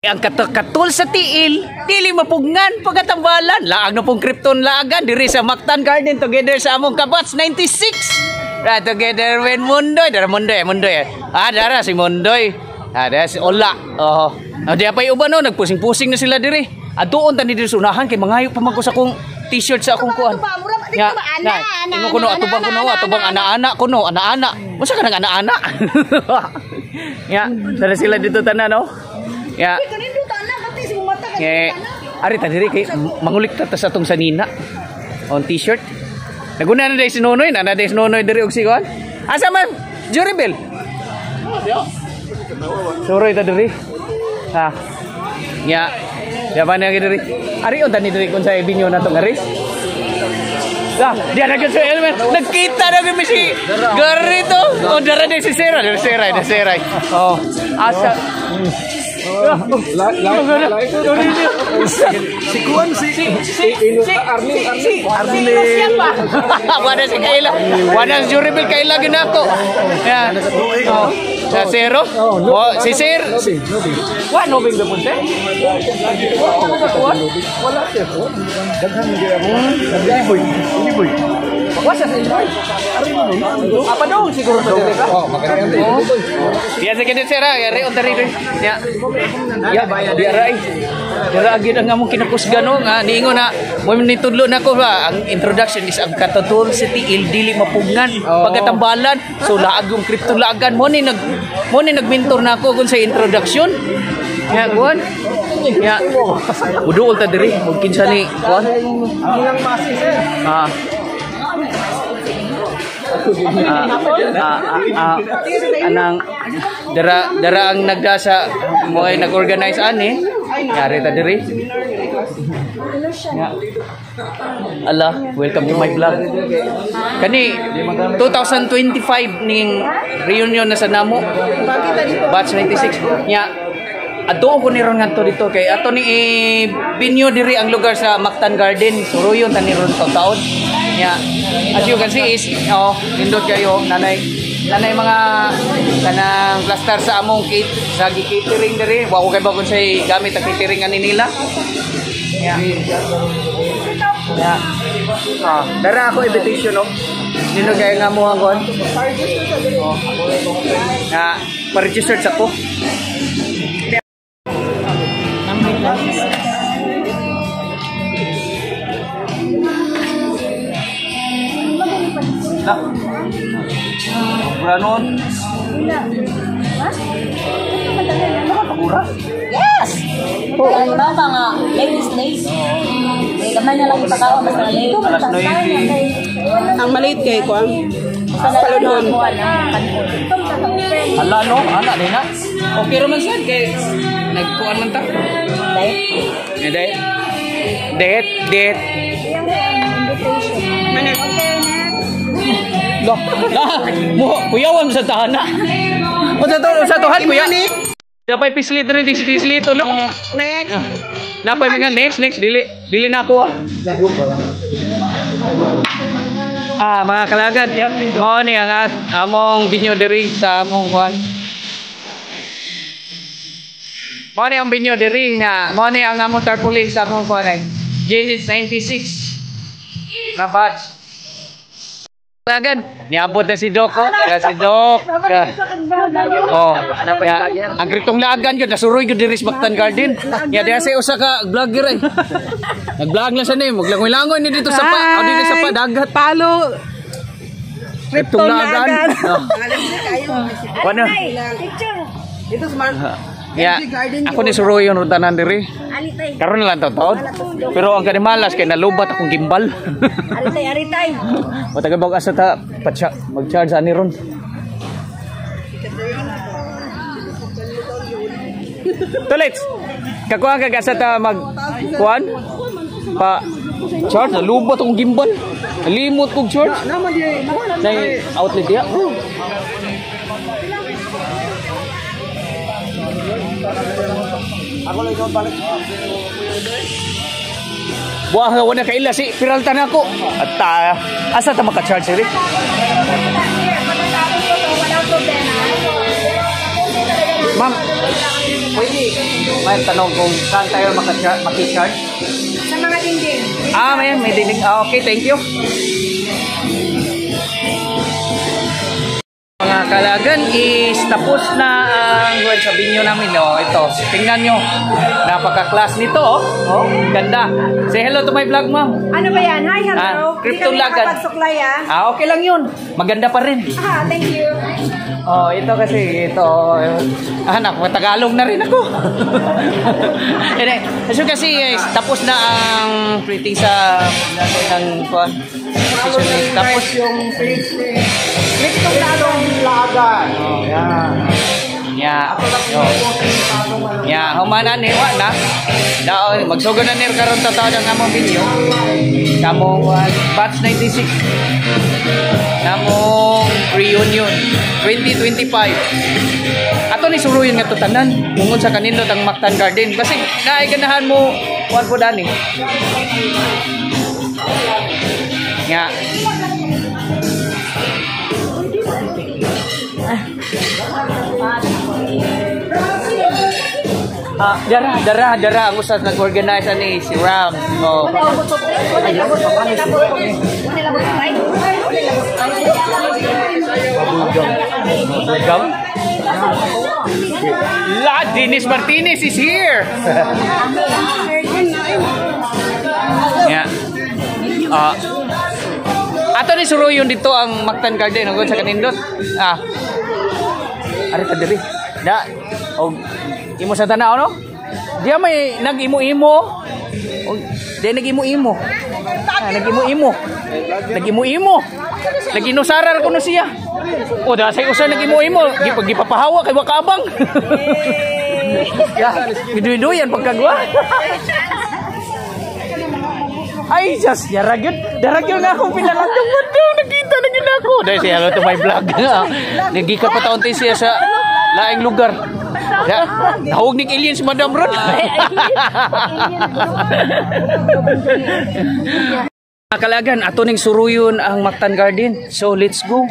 ang katul sa tiil, dili mapugngan pagkatambalan. Laag na pong Krypton laagan diri sa Mactan Garden together sa among kabats 96. Right, together with Mundoy. Dara Mundoy. Dara si Mundoy. Dara si Ola. Oh. Di apay uban no, nagpusing-pusing na sila diri. Aduon tani diri sunahan kay mangayo pa man ko sa akong t-shirt sa akong kuan. Ya, imo kuno atubang anak-anak kuno, anak-anak. Unsa ka nang anak-anak? Ya, dala sila dito tanan no. Ya. Ari ta diri kay mangulik ta sa atong sanina. On t-shirt. Naguna na day si Nonoy, na day si Nonoy diri og sikuan. Asa man? Juribel. Suroy ta diri. Ha. Ya. Ya mana lagi diri. Ari on tani diri kun sa binyo nato ngari. Lah, dia na gyud sa helmet. Nagkita na gyud si Garito. O dara day si Seray. Oh. Asa. Si Kuan Armin wala si Kayla, wala si Juribel Kayla ginako. Ya. Sa Zero? Si Sir? Wa nobing da punte? wala siya po. Daghan gyud Ini boy. Wasa sa inyo? Apa dong siguro sa dito? Maganda. Biasa kini Sera, yari on tari. Ya. Ya, biaray. Dara agid ang among kinakusgan no nga niingon na mo nitudlo nako ba ang introduction is ang katutul city dili mapugngan pagkatambalan so laag yung Krypton laagan mo ni nagmentor nako kun sa introduction ya kuan ya uduol ta diri ug kinsa ni kuan Ang masi sir. Anang dara ang nagdasa mo ay nag-organize ani yari ta diri ya. Allah, welcome to my vlog. Kani 2025 ning reunion na sa namo batch 96 ya. Ato ko ni ron ngadto dito kay ato ni binyo diri ang lugar sa Mactan Garden. Suruyon tani ron taon. Ya. As you can see is nindot kayo nanay mga kanang plaster sa among sa catering diri. Wa ko kay bagon say gamit ang catering ani nila. Ya. Ya. Dara ako invitation no. Nino kay nga mo hangon. Pa-register sa ko. Branon. Yes! Ang baba nga, ladies. May gamay na lang ipakawa, basta ladies. Ang maliit kay ko ang paludon. Hala no, ana din na. Okay raman siya kay nagkuan man ta. Date. Mo kuyawan sa tahana. O sa tuhan kuya. Dapat pislit rin pislit ulo. Next. Napay mga next dili na ako. Mga kalagad, mo ni ang among binyo diri sa among kuan. Mo ni ang binyo diri nga, mo ni ang among tarpaulin sa among kuan. Jesus 96 na batch. Agad niabot na si Doc si Doc ang Krypton laagan yun nasuroy yun diri sa Mactan Garden ya diya say usa ka vlogger ay nag-vlog lang siya ni maglangoy-langoy ni dito sa dito sa dagat Palo. Krypton laagan wala Ito smart. ya ako ni suroy yun rutanan diri karon lang taon pero ang kanimalas kay nalubat akong gimbal Aritay. matagal bag asa ta mag-charge ani ron Tulits kakuha kag asa ta mag-kuan pa charge nalubat akong gimbal nalimot kog charge na outlet dia Ako lang ikaw balik. buah wala kaila si Peralta na ako at asa ta maka-charge rin ma'am Pwede. May tanong kung saan tayo makicharge? Sa mga dingding. May dinding. Okay, thank you. Mga kalagan is tapos na ang sabihin nyo namin. Ito, tingnan nyo. Napaka-class nito. Oh, ganda. Say hello to my vlog, ma'am. Ano ba yan? Hi, hello. Crypto Hindi kami lagan. nakapagsuklay, Okay lang yun. Maganda pa rin. Thank you. Ito kasi, anak, Tagalog na rin ako. So kasi, tapos na ang printing sa ng tapos yung Crypto lagan. Humanan ni na. Magsugod na nir karon ta tawag ang among video. Kamong batch 96. Namong reunion 2025. Ato ni suruyon nga to tanan tungod sa kanindot ang Mactan Garden kasi naay ganahan mo kuan po dani. Nga. Dara ang usas nag-organize ani si Ram. Dennis Martinez is here. Ato ni suruyon dito ang Mactan Garden ug sa kanindot. Ari ta diri. Imo sa tanaw no? Diya may nag-imo-imo. Di nag-imo-imo. Nag-imo-imo. Nag-inusarar ko no siya. Da say usa nag-imo-imo, gipapahawa kay wakabang. Giduy-duyan pagkagwa. Ay, just yaragid. Daragid nga akong pinalandong mundo. Nakita na gina ako. Dahil siya to my vlog. Nagika pa taon tayo siya sa laing lugar. Nahug ni alien si Madam Ron. Kalagan, ato ning suruyon ang Mactan Garden. So, let's go.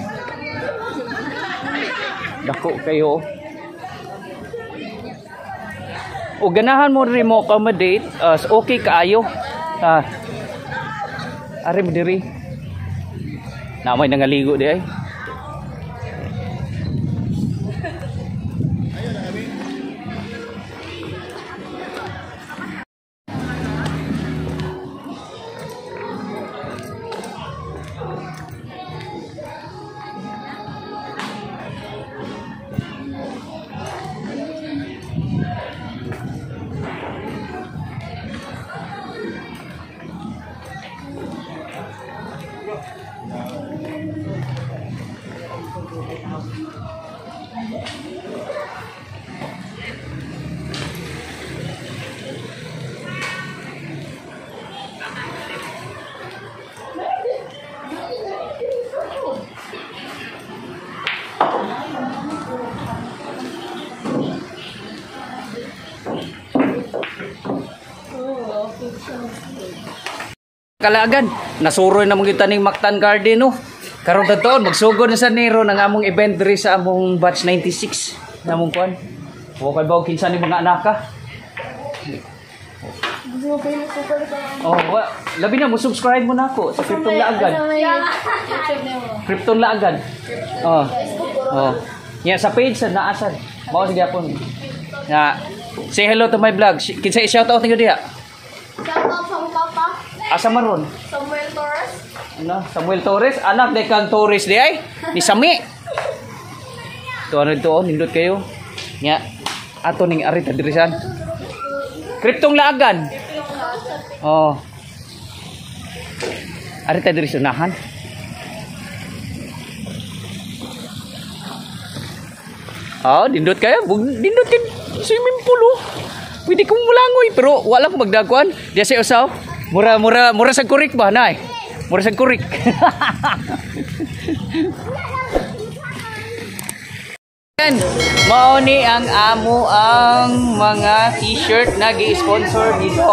Dako kayo. O ganahan mo rin mo accommodate. Okay kaayo. Ari mo diri. Namay nangaligo di ay. Kalagan, nasuroy na mong itaning Mactan Garden no. Karon taon magsugod na sa Nero ng among event diri sa among batch 96 namong kuan. Wakay ba kinsa ni mga anak ka? Labi na mo subscribe mo nako sa Krypton Laagan. Krypton Laagan. Sa page sa naasan. Mao sige apon. Say hello to my vlog. Kinsa i-shout out niyo diha? Shout out sa papa. Asa man ron? Samuel Torres. Samuel Torres, anak de kang Torres di ay ni Sami. Tuan ito nindot kayo. Nya ato ning ari ta dirisan. Kryptong Laagan. Ari ta diri sunahan. Dindot kayo, dindot kin swimming pool. Pwede kong mulangoy pero wala ko magdaguan. Diya sa usaw. Mura sa kurik ba, nay? Mura sa kurik. Mao ni ang amo ang mga t-shirt na gi-sponsor dito.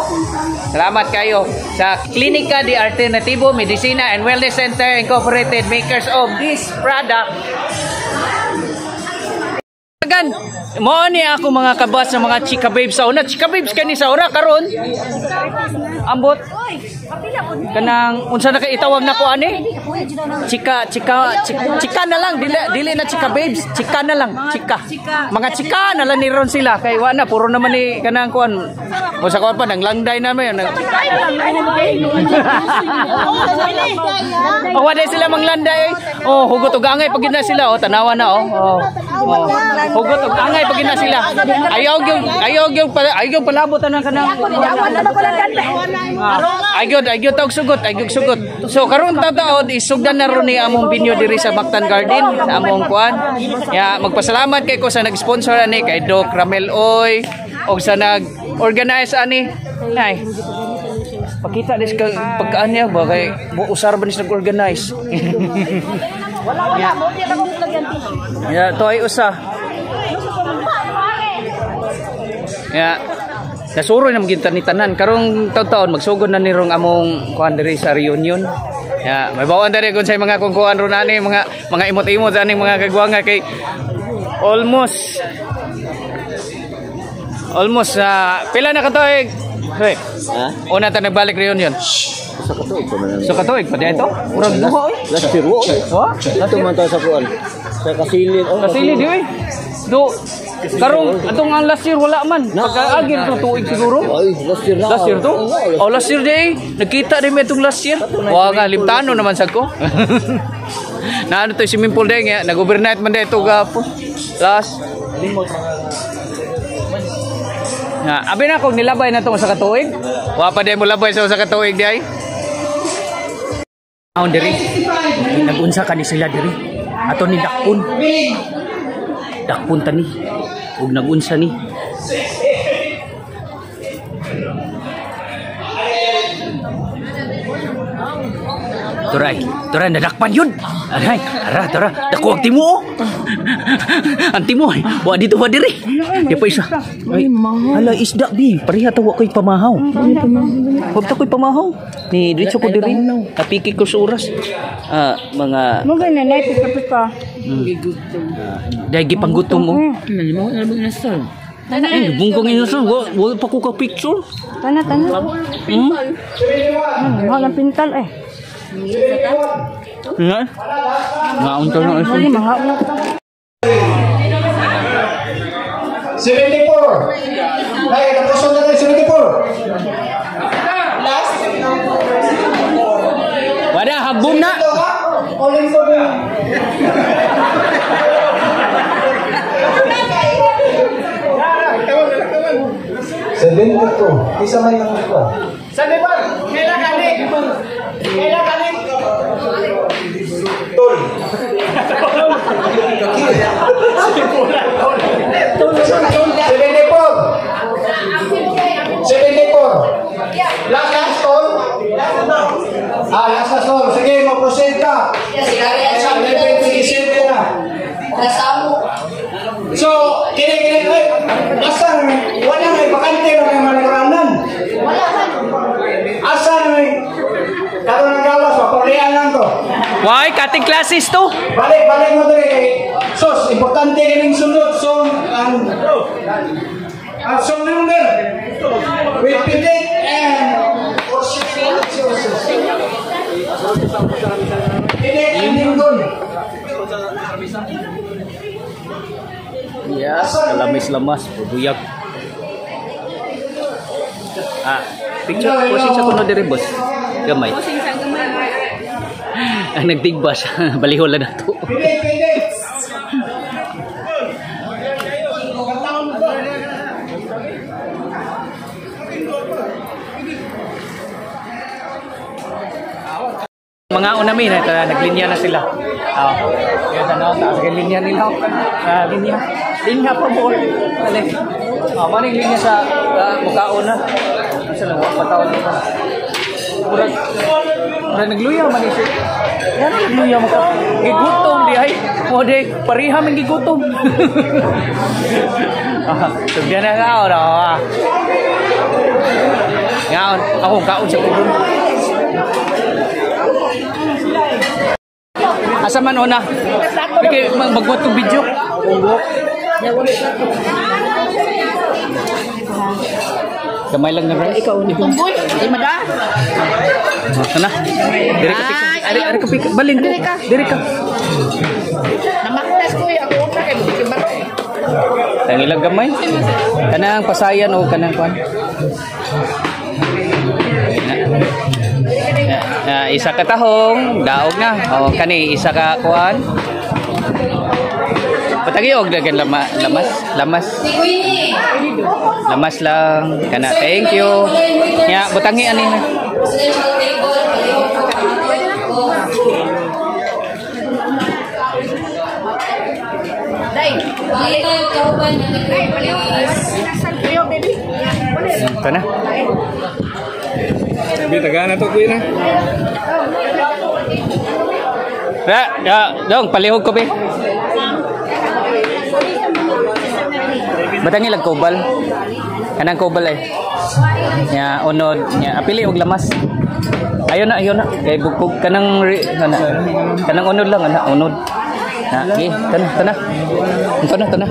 Salamat kayo sa Clínica de Alternativo Medicina and Wellness Center Incorporated, makers of this product. Gan, mo ni ako mga kabas sa mga chika babes sa una. Chika babes kani sa ora karon. Ambot. Kanang unsa na kay itawag nako ani? Chika na lang, dili na chika babes, chika na lang, chika. Mga chika na lang ni ron sila kay wa na puro naman ni kanang kuan. O sa kuan pa nang langday na may. O wala sila manglanday. Oh, hugot ug angay pag na sila oh, tanawa na oh. Oh. Hugot ug angay pag na sila. Ayaw gyud palabot na kanang. Ayaw tawag sugot. So karon tataod isugdan na ron ni among binyo diri sa Mactan Garden sa among kuan. Ya magpasalamat kay ko sa nag-sponsor ani kay Doc Ramel Oy og sa nag-organize ani. Nay. Pakita dis ka pagkaan niya ba kay usar ba nis nag-organize. Wala mo di na ko lagyan. Ya to ay usa. Ya nasuro na maging tanan karong taon magsugod na nirong among kuan diri sa reunion. Ya may bawon diri kun sa mga kungkuan ron ani mga imot-imot ani mga kagwanga kay almost pila na katuig. Hoy. Ha? Una ta nagbalik reunion. Sa katuig pa man. Sa katuig pa dito. Urag duha oy. Last year wo. Wa? Nato man ta sa kuan. Sa Kasilin. Kasili di oy. Do karong atong ang last year wala man. Pagkaagin to tuig siguro. Ay, last year na. Last year to? Oh, last year day. Nakita din mo itong last year. Wa nga limtano naman sad ko. Na ano to swimming pool day nga nag-overnight man dito gapon. Last na abi na kung nilabay na tong sa katuig. Wa pa day mo labay sa katuig di ay. Aon diri. Nagunsa kani sila diri. Ato ni dakpon. Dakpon tani. Ug nagunsa ni. Turay, nadakpan yun. Aray, tara, dako ang timo. Ang timo, wa dito ba diri? Di pa isa. Ay, hala, isda, bi. Pariha tawa ko'y pamahaw. Huwag ta ko'y pamahaw. Ni, dito ko diri. Napiki ko sa oras. Mga... Mga nanay, pika-pika. Dahil gipanggutom mo. Ay, bunggong inasal. Wala pa ko ka-picture. Tana. Wala pintal eh. Nga? Ngaon to na isa. 74. Ay, tapos na lang 74. Last. Wala, habong na. Uling ko na. Isa man lang ito. Sa depan, kailan kali? Tol. Last tol. Last tol. Sige, mag-proceed ka. So, kini asan wala may bakante na may manuranan. Wala man. Asan may karon ang gawas papulian lang to. Why cutting classes to? Balik mo diri. Sos, importante kining sunod song ang song number. With the date and Yes, kalamis-lamas, bubuyag. Picture posing sa kuno diri boss. Gamay. Ang nagtigbas, balihol na nato. Mga unami na naglinya na sila. Kaya tanaw taas kay linya nila. Linya pa mo. Dali. Maning linya sa mukhaon na. Sa lang patawon nito. Murag nagluya man siya. Yan nagluya mo ka. Gigutom di ay. Mo di pariha man gigutom. Sugyan na kao na. Ngaon ako kaon sa kubon. Asa man una? Bigay magbuhat ng video. Kamay lang na rice. Ikaw ni Tumboy. Di mada. Ito na. Diri ka pika. Ari ka pika. Balin ko. Diri ka. Namaktas ko ako pa kay bukibaro. Ang ilang gamay. Kanang pasayan o kanang kuan. Isa ka tahong, daog na. O kani isa ka kuan. Patagi og dagan lamas. Lamas lang. Kana thank you. Nya butangi ani na. Ito na. Sabi, tagaan na to, kuya na. Dong, palihog ko, be. Batangi lang kubal. Kanang kubal eh. Nya unod, nya apili og lamas. Ayun na. Kay bugkog kanang kanang unod lang ana, unod. Na, gi, tana. Tana.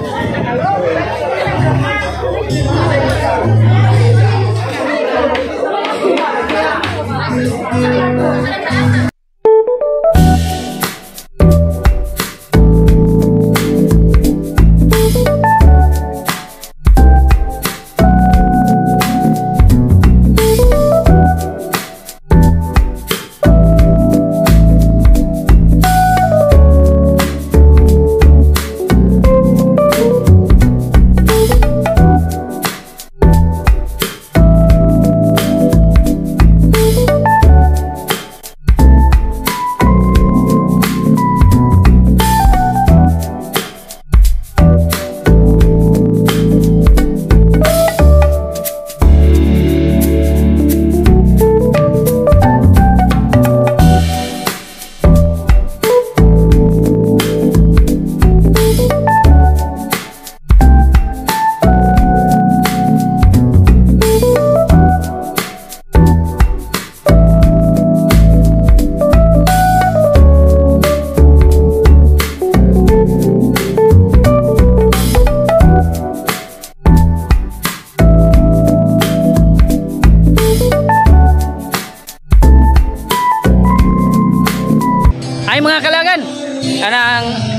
Ay mga kalagan,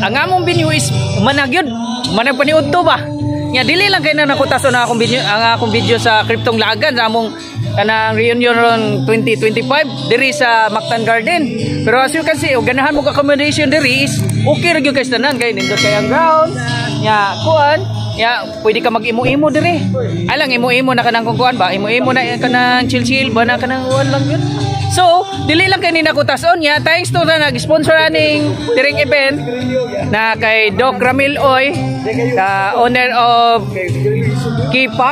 ang among binyo is managyod, managpaniud to ba? Nya dili lang kay na nakutaso na akong video sa Kryptong Lagan sa among kanang reunion 2025 diri sa Mactan Garden. Pero as you can see, ganahan mo ka accommodation diri is okay ra gyud guys tanan kay nindot kay ang ground. Nya kuan, nya pwede ka mag-imo-imo diri. Ay lang imo-imo na kanang kuan ba? Imo-imo na kanang chill-chill ba na kanang kuan lang yun. So, dili lang kay ni nakutason niya. Thanks to na nag-sponsor aning tiring event na kay Doc Ramil Oy, the owner of K5.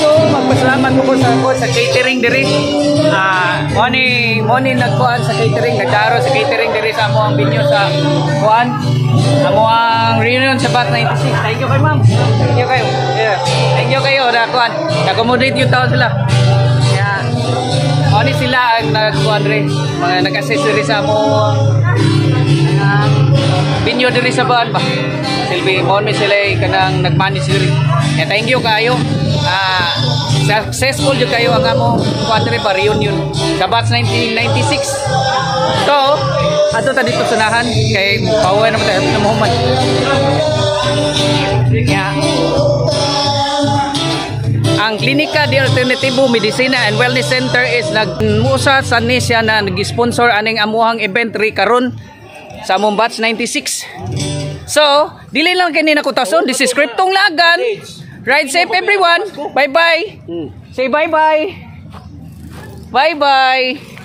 So, magpasalamat ko sa catering diri. Money nagkuan sa catering, nagdaro sa catering diri sa amo ang binyo sa kuan. Amo ang reunion sa Bat 96. Thank you kay ma'am. Thank you kayo. Yeah. Thank you kayo na kuan. Accommodate yung tao sila. Oni sila ang nagkuan rin, mga nag-accessory sa mo binyo diri sa baan ba. Silbi mo sila kanang nag-manage diri. Thank you kayo. Successful jud kayo ang amo kuan diri ba reunion sa batch 1996. So, ato ta dito sunahan kay pauwi na tayo na Muhammad. Ang Klinika de Alternativo Medicina and Wellness Center is nagmusa sa nisya na nag-sponsor aning amuhang event ri karon sa among batch 96. So, dili lang kini nakutason. This is Kryptong Lagan. Ride safe everyone. Bye-bye. Say bye-bye. Bye-bye.